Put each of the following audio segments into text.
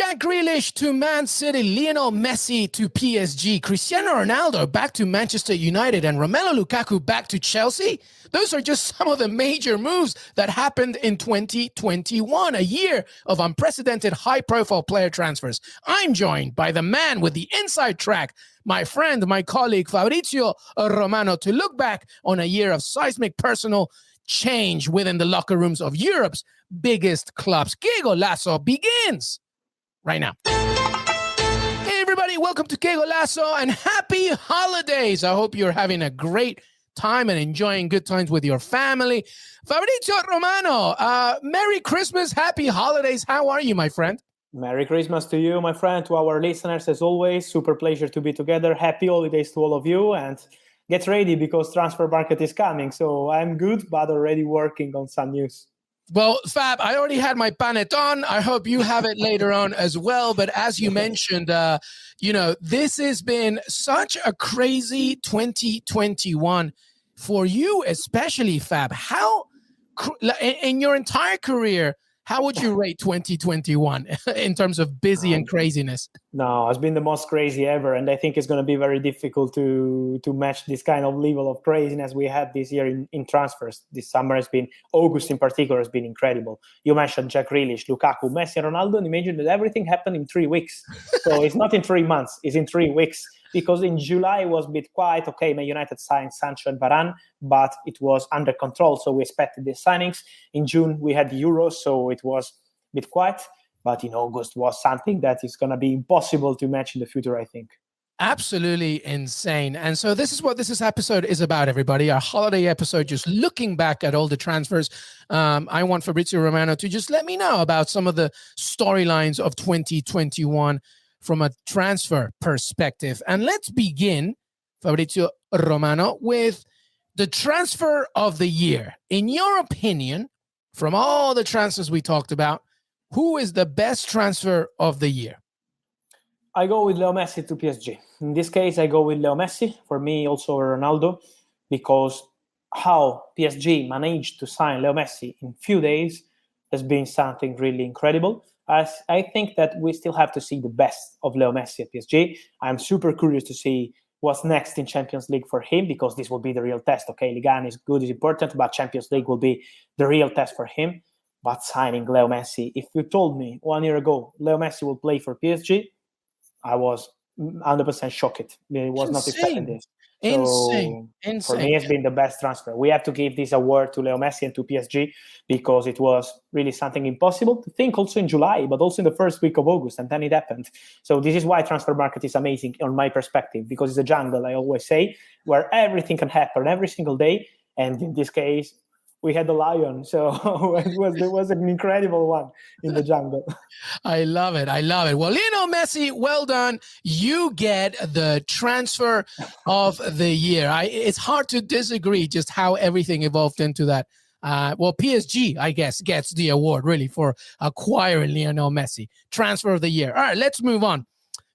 Jack Grealish to Man City, Lionel Messi to PSG, Cristiano Ronaldo back to Manchester United, and Romelu Lukaku back to Chelsea. Those are just some of the major moves that happened in 2021, a year of unprecedented high-profile player transfers. I'm joined by the man with the inside track, my friend, my colleague, Fabrizio Romano, to look back on a year of seismic personal change within the locker rooms of Europe's biggest clubs. Qué Golazo begins right now. Hey, everybody, welcome to Qué Golazo and happy holidays. I hope you're having a great time and enjoying good times with your family. Fabrizio Romano, Merry Christmas, happy holidays. How are you, my friend? Merry Christmas to you, my friend, to our listeners, as always. Super pleasure to be together. Happy holidays to all of you, and get ready because transfer market is coming. So I'm good, but already working on some news. Well, Fab, I already had my panettone. I hope you have it later on as well. But as you mentioned, this has been such a crazy 2021 for you, especially, Fab. How, in your entire career, how would you rate 2021 in terms of busy and craziness? No, it's been the most crazy ever. And I think it's going to be very difficult to match this kind of level of craziness we had this year in transfers. This summer has been, August in particular, has been incredible. You mentioned Jack Grealish, Lukaku, Messi, and Ronaldo, and imagine that everything happened in 3 weeks. So it's not in 3 months, it's in 3 weeks. Because in July it was a bit quiet. Okay, Man United signed Sancho and Varane, but it was under control. So we expected the signings. In June, we had the Euros, so it was a bit quiet. But in August was something that is going to be impossible to match in the future, I think. Absolutely insane. And so this is what this episode is about, everybody. Our holiday episode, just looking back at all the transfers. I want Fabrizio Romano to just let me know about some of the storylines of 2021 from a transfer perspective. And let's begin, Fabrizio Romano, with the transfer of the year. In your opinion, from all the transfers we talked about, who is the best transfer of the year? I go with Leo Messi to PSG. In this case, I go with Leo Messi. For me, also Ronaldo, because how PSG managed to sign Leo Messi in few days has been something really incredible. I think that we still have to see the best of Leo Messi at PSG. I'm super curious to see what's next in Champions League for him, because this will be the real test. Okay, Ligue 1 is good, is important, but Champions League will be the real test for him. But signing Leo Messi, if you told me 1 year ago Leo Messi will play for PSG, I was 100% shocked. It was not expecting this. Insane. For me, it's been the best transfer. We have to give this award to Leo Messi and to PSG, because it was really something impossible to think also in July, but also in the first week of August, and then it happened. So this is why transfer market is amazing on my perspective, because it's a jungle, I always say, where everything can happen every single day. And in this case, we had the lion, so it was an incredible one in the jungle. I love it. Well, Lionel Messi, well done. You get the transfer of the year. It's hard to disagree just how everything evolved into that. PSG, I guess, gets the award really for acquiring Lionel Messi. Transfer of the year. All right, let's move on.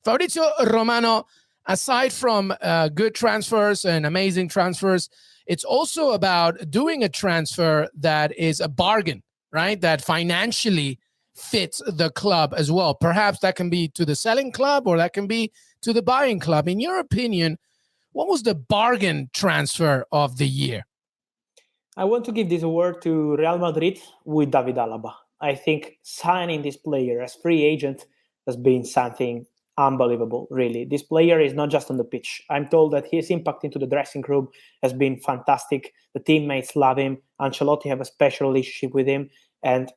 Fabrizio Romano, aside from good transfers and amazing transfers, it's also about doing a transfer that is a bargain, right? That financially fits the club as well. Perhaps that can be to the selling club or that can be to the buying club. In your opinion, what was the bargain transfer of the year? I want to give this award to Real Madrid with David Alaba. I think signing this player as free agent has been something unbelievable, really. This player is not just on the pitch. I'm told that his impact into the dressing room has been fantastic. The teammates love him. Ancelotti have a special relationship with him. And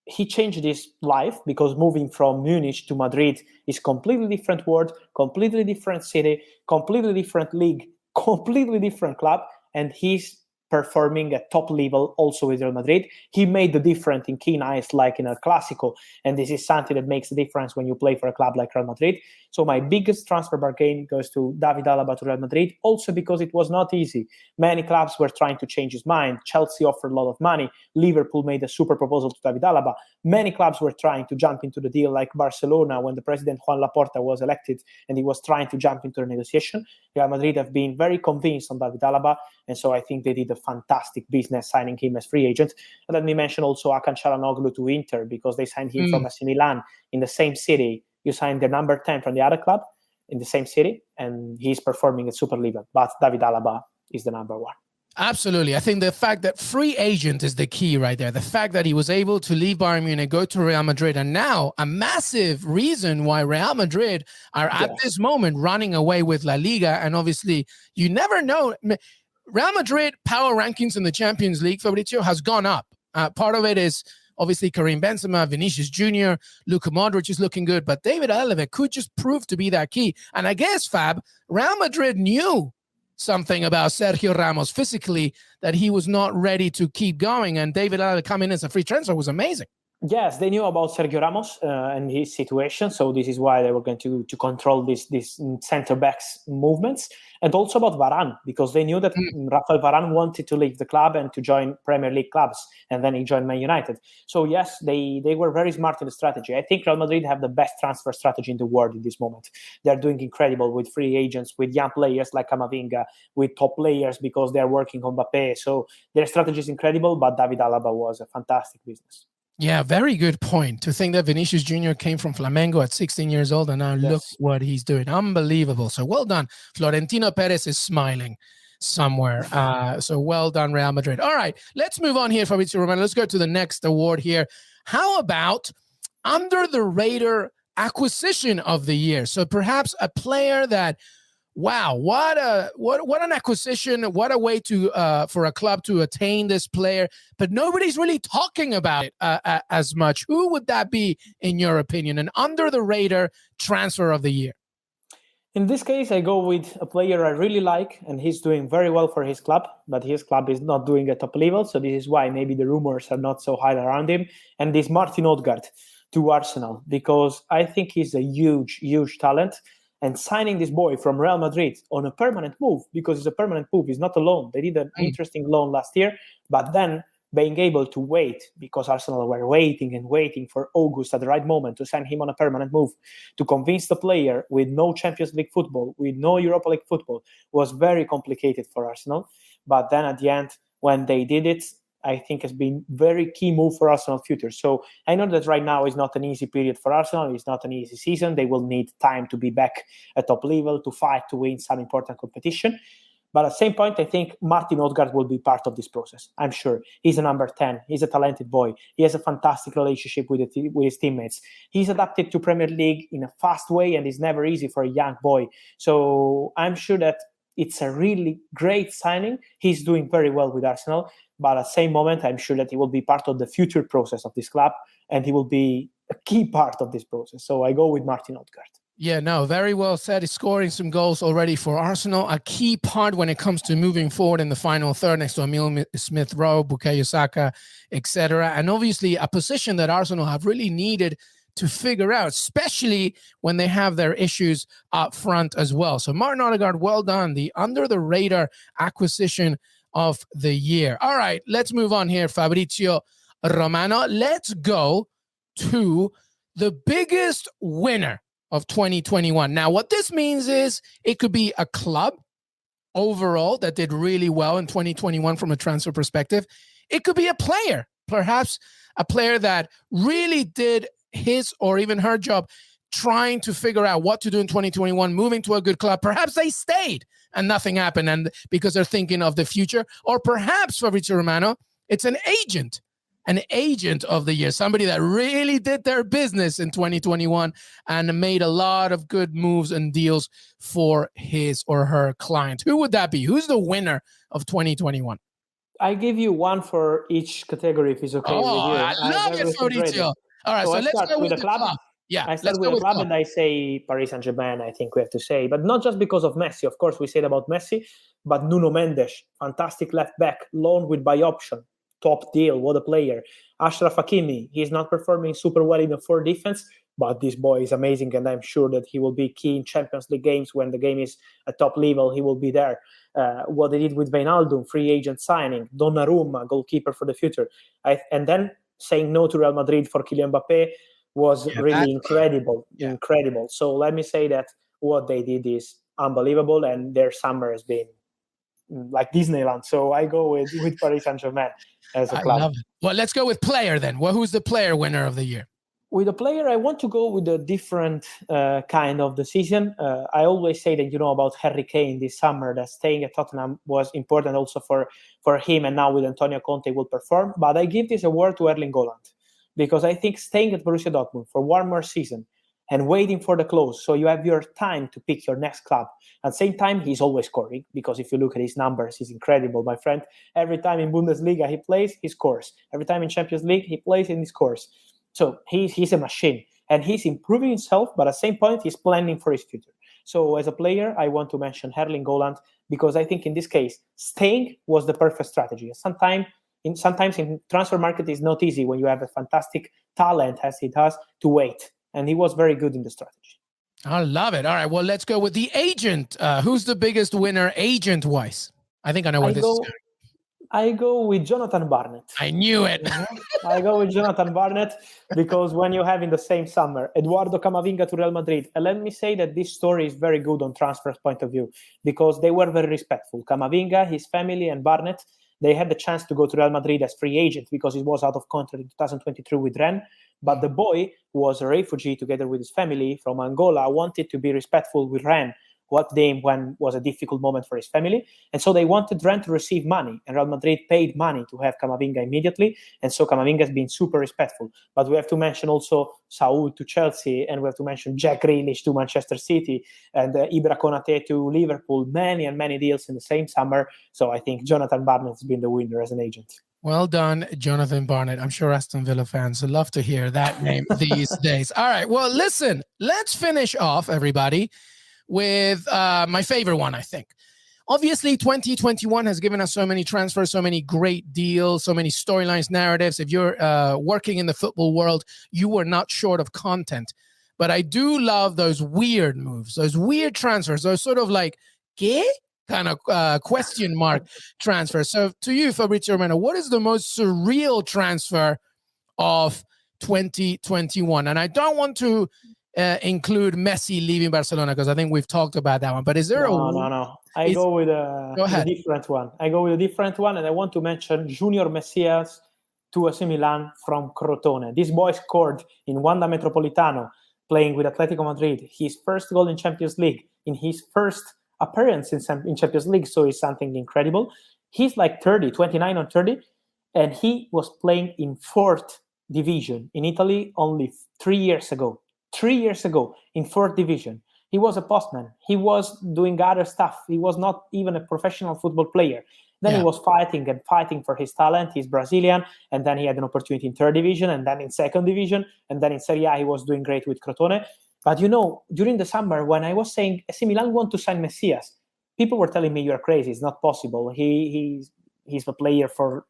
he changed his life, because moving from Munich to Madrid is completely different world, completely different city, completely different league, completely different club. And he's performing at top level also with Real Madrid. He made the difference in key nights like in El Clasico, and this is something that makes a difference when you play for a club like Real Madrid. So my biggest transfer bargain goes to David Alaba to Real Madrid, also because it was not easy. Many clubs were trying to change his mind. Chelsea offered a lot of money. Liverpool made a super proposal to David Alaba. Many clubs were trying to jump into the deal, like Barcelona when the president Juan Laporta was elected and he was trying to jump into the negotiation. Real Madrid have been very convinced on David Alaba, and so I think they did a fantastic business signing him as free agent. And let me mention also Hakan Çalhanoğlu to Inter, because they signed him from AC Milan in the same city. You signed the number 10 from the other club in the same city, and he's performing at super level. But David Alaba is the number one. Absolutely. I think the fact that free agent is the key right there. The fact that he was able to leave Bayern Munich, go to Real Madrid, and now a massive reason why Real Madrid are at this moment running away with La Liga. And obviously, you never know. Real Madrid power rankings in the Champions League, Fabrizio, has gone up. Part of it is obviously Karim Benzema, Vinicius Jr., Luka Modric is looking good, but David Alaba could just prove to be that key. And I guess, Fab, Real Madrid knew something about Sergio Ramos physically, that he was not ready to keep going, and David Alaba coming as a free transfer was amazing. Yes, they knew about Sergio Ramos and his situation, so this is why they were going to control this center backs movements, and also about Varane, because they knew that Rafael Varane wanted to leave the club and to join Premier League clubs, and then he joined Man United. So yes, they were very smart in the strategy. I think Real Madrid have the best transfer strategy in the world in this moment. They're doing incredible with free agents, with young players like Camavinga, with top players because they're working on Mbappé. So their strategy is incredible, but David Alaba was a fantastic business. Yeah, very good point. To think that Vinicius Jr. came from Flamengo at 16 years old, and now look what he's doing. Unbelievable. So well done. Florentino Perez is smiling somewhere. So well done, Real Madrid. All right, let's move on here, Fabrizio Romano. Let's go to the next award here. How about under the radar acquisition of the year? So perhaps a player that, wow, what an acquisition, what a way to for a club to attain this player, but nobody's really talking about it as much. Who would that be, in your opinion, an under-the-radar transfer of the year? In this case, I go with a player I really like, and he's doing very well for his club, but his club is not doing at top level, so this is why maybe the rumors are not so high around him, and this Martin Ødegaard to Arsenal, because I think he's a huge, huge talent. And signing this boy from Real Madrid on a permanent move, because it's a permanent move, it's not a loan. They did an interesting loan last year, but then being able to wait, because Arsenal were waiting and waiting for August at the right moment to sign him on a permanent move, to convince the player with no Champions League football, with no Europa League football, was very complicated for Arsenal. But then at the end, when they did it, I think has been very key move for Arsenal's future. So I know that right now is not an easy period for Arsenal. It's not an easy season. They will need time to be back at top level, to fight, to win some important competition. But at the same point, I think Martin Ødegaard will be part of this process. I'm sure. He's a number 10. He's a talented boy. He has a fantastic relationship with his teammates. He's adapted to Premier League in a fast way, and it's never easy for a young boy. So I'm sure that it's a really great signing. He's doing very well with Arsenal. But at the same moment, I'm sure that he will be part of the future process of this club, and he will be a key part of this process. So I go with Martin Ødegaard. Yeah, no, very well said. He's scoring some goals already for Arsenal. A key part when it comes to moving forward in the final third next to Emil Smith-Rowe, Bukayo Saka, etc. And obviously a position that Arsenal have really needed to figure out, especially when they have their issues up front as well. So Martin Ødegaard, well done. The under-the-radar acquisition of the year. All right, let's move on here, Fabrizio Romano. Let's go to the biggest winner of 2021. Now, what this means is it could be a club overall that did really well in 2021 from a transfer perspective. It could be a player, perhaps a player that really did his or even her job trying to figure out what to do in 2021, moving to a good club. Perhaps they stayed and nothing happened, and because they're thinking of the future. Or perhaps, Fabrizio Romano, it's an agent of the year, somebody that really did their business in 2021 and made a lot of good moves and deals for his or her client. Who would that be? Who's the winner of 2021? I give you one for each category, if it's okay with you. I love it, Fabrizio. All right, so let's start with the club. Yeah, I start with the club, and I say Paris Saint-Germain, I think we have to say. But not just because of Messi. Of course, we said about Messi, but Nuno Mendes, fantastic left back, loan with buy option, top deal, what a player. Achraf Hakimi, he's not performing super well in the 4 defense, but this boy is amazing, and I'm sure that he will be key in Champions League games when the game is at top level. He will be there. What they did with Wijnaldum, free agent signing, Donnarumma, goalkeeper for the future. And then saying no to Real Madrid for Kylian Mbappé was really incredible. So let me say that what they did is unbelievable, and their summer has been like Disneyland. So I go with Paris Saint-Germain as a I club. love it. Well, let's go with player then. Well, who's the player winner of the year? With a player, I want to go with a different kind of decision. I always say that, about Harry Kane this summer, that staying at Tottenham was important also for him, and now with Antonio Conte will perform. But I give this award to Erling Haaland, because I think staying at Borussia Dortmund for one more season and waiting for the close, so you have your time to pick your next club. At the same time, he's always scoring, because if you look at his numbers, he's incredible, my friend. Every time in Bundesliga he plays, he scores. Every time in Champions League, he plays and he scores. So he's a machine, and he's improving himself, but at the same point, he's planning for his future. So as a player, I want to mention Erling Haaland, because I think in this case, staying was the perfect strategy. Sometimes in transfer market, it's not easy when you have a fantastic talent, as he does, to wait. And he was very good in the strategy. I love it. All right, well, let's go with the agent. Who's the biggest winner agent-wise? I think I know where this is going. I go with Jonathan Barnett. I knew it. I go with Jonathan Barnett, because when you have in the same summer Eduardo Camavinga to Real Madrid, and let me say that this story is very good on transfer point of view, because they were very respectful. Camavinga, his family, and Barnett, they had the chance to go to Real Madrid as free agent, because he was out of contract in 2023 with Rennes. But the boy, who was a refugee together with his family from Angola, wanted to be respectful with Rennes, what when was a difficult moment for his family. And so they wanted Rennes to receive money, and Real Madrid paid money to have Camavinga immediately. And so Camavinga has been super respectful. But we have to mention also Saul to Chelsea, and we have to mention Jack Grealish to Manchester City, and Ibra Konate to Liverpool, many and many deals in the same summer. So I think Jonathan Barnett has been the winner as an agent. Well done, Jonathan Barnett. I'm sure Aston Villa fans would love to hear that name these days. All right, well, listen, let's finish off, everybody, with my favorite one, I think. Obviously, 2021 has given us so many transfers, so many great deals, so many storylines, narratives. If you're working in the football world, you were not short of content. But I do love those weird moves, those weird transfers, those sort of like, ¿qué? Kind of question mark transfers. So to you, Fabrizio Romano, what is the most surreal transfer of 2021? And I don't want to include Messi leaving Barcelona, because I think we've talked about that one. But is there No. I go with a different one. I go with a different one, and I want to mention Junior Messias to AC Milan from Crotone. This boy scored in Wanda Metropolitano, playing with Atletico Madrid, his first goal in Champions League, in his first appearance in Champions League, so it's something incredible. He's like 29 or 30, and he was playing in 4th division in Italy only 3 years ago. 3 years ago in 4th division. He was a postman. He was doing other stuff. He was not even a professional football player. Then he was fighting for his talent. He's Brazilian, and then he had an opportunity in 3rd division, and then in 2nd division, and then in Serie A he was doing great with Crotone. But during the summer, when I was saying AC Milan want to sign Messias, people were telling me, you're crazy, it's not possible. He's a player for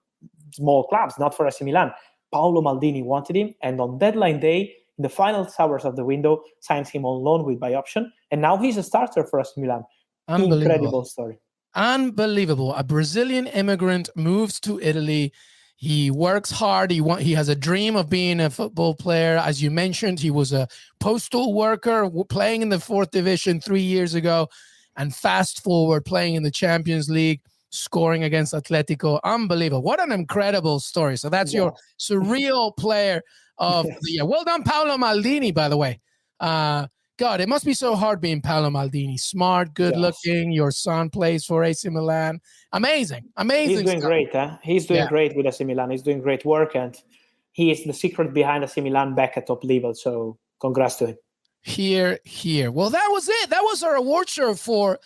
small clubs, not for AC Milan. Paolo Maldini wanted him, and on deadline day, in the final hours of the window, signs him on loan with buy option, and now he's a starter for AC Milan. Incredible story. Unbelievable. A Brazilian immigrant moves to Italy. He works hard. He has a dream of being a football player. As you mentioned, he was a postal worker playing in the 4th division 3 years ago. And fast forward, playing in the Champions League, scoring against Atletico. Unbelievable. What an incredible story. So that's your surreal player of the year. Well done, Paolo Maldini, by the way. God, it must be so hard being Paolo Maldini. Smart, good-looking. Your son plays for AC Milan. Amazing. He's doing great. He's doing great with AC Milan. He's doing great work, and he is the secret behind AC Milan back at top level. So congrats to him. Here. Well, that was it. That was our award show for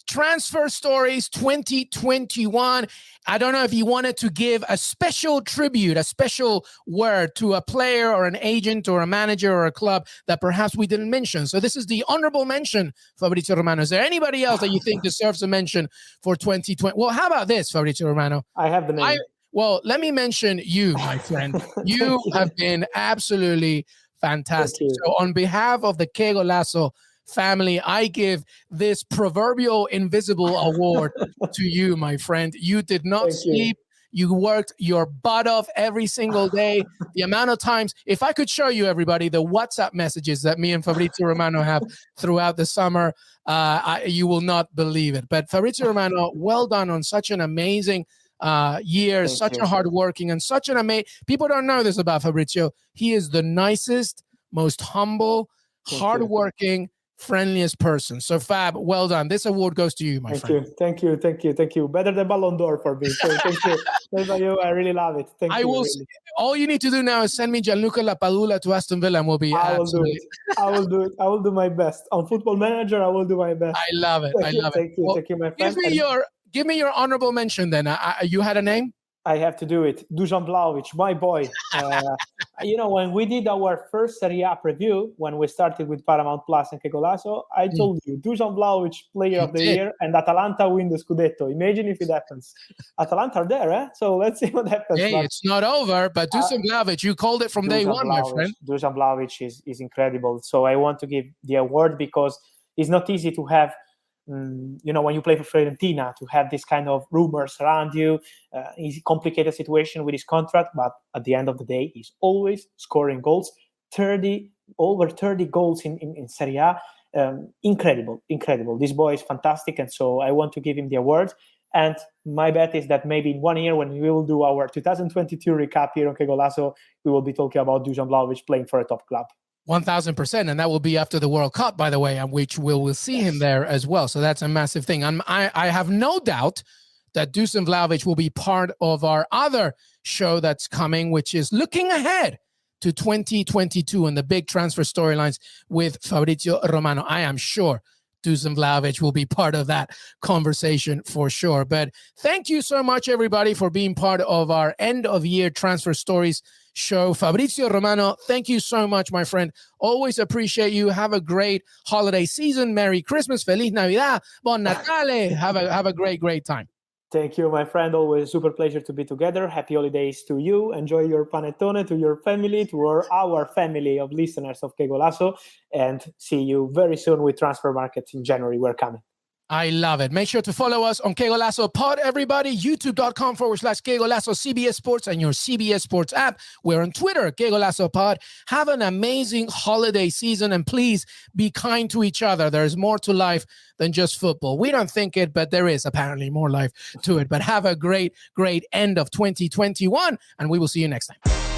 Transfer Stories 2021. I don't know if you wanted to give a special tribute, a special word to a player or an agent or a manager or a club that perhaps we didn't mention. So this is the honorable mention, Fabrizio Romano. Is there anybody else that you think deserves a mention for 2020? Well, how about this, Fabrizio Romano? I have the name. Well, let me mention you, my friend. You have been absolutely fantastic. So on behalf of the Qué Golazo family, I give this proverbial invisible award to you, my friend. You did not sleep. You worked your butt off every single day. The amount of times, if I could show you, everybody, the WhatsApp messages that me and Fabrizio Romano have throughout the summer, you will not believe it. But Fabrizio Romano, well done on such an amazing year, such a hardworking and such an amazing. People don't know this about Fabrizio. He is the nicest, most humble, hardworking, friendliest person. So Fab, well done. This award goes to you, my friend. Thank you. Better than Ballon d'Or for me. So thank you. Thank you. I really love it. Thank you. Really. All you need to do now is send me Gianluca Lapadula to Aston Villa, and we'll be. I will do it. I will do my best on Football Manager. I will do my best. I love it. Thank you, my friend. Give me your honorable mention then. You had a name? I have to do it. Dusan Vlahovic, my boy. When we did our first Serie A preview, when we started with Paramount Plus and Qué Golazo, I told you, Dusan Vlahovic, player of the year, and Atalanta win the Scudetto. Imagine if it happens. Atalanta are there, eh? So let's see what happens. Hey, it's not over, but Dusan Vlahovic, you called it from day one, my friend. Dusan Vlahovic is incredible. So I want to give the award because it's not easy to have when you play for Fiorentina, to have this kind of rumors around you. It's a complicated situation with his contract, but at the end of the day, he's always scoring goals. Over 30 goals in Serie A. Incredible. This boy is fantastic, and so I want to give him the award. And my bet is that maybe in 1 year, when we will do our 2022 recap here on Qué Golazo, we will be talking about Dusan Vlahovic playing for a top club. 1,000%, and that will be after the World Cup, by the way, and which we'll see him there as well. So that's a massive thing. I have no doubt that Dusan Vlahovic will be part of our other show that's coming, which is looking ahead to 2022 and the big transfer storylines with Fabrizio Romano. I am sure Dusan Vlahovic will be part of that conversation for sure. But thank you so much, everybody, for being part of our end-of-year transfer stories show. Fabrizio Romano, thank you so much, my friend. Always appreciate you. Have a great holiday season. Merry Christmas. Feliz Navidad. Bon Natale. Have a great time. Thank you, my friend. Always a super pleasure to be together. Happy holidays to you. Enjoy your panettone, to your family, to our family of listeners of Qué Golazo. And see you very soon with Transfer Markets in January. We're coming. I love it. Make sure to follow us on Qué Golazo Pod, everybody. YouTube.com/Qué Golazo, CBS Sports, and your CBS Sports app. We're on Twitter, Qué Golazo Pod. Have an amazing holiday season, and please be kind to each other. There's more to life than just football. We don't think it, but there is apparently more life to it. But have a great end of 2021, and we will see you next time.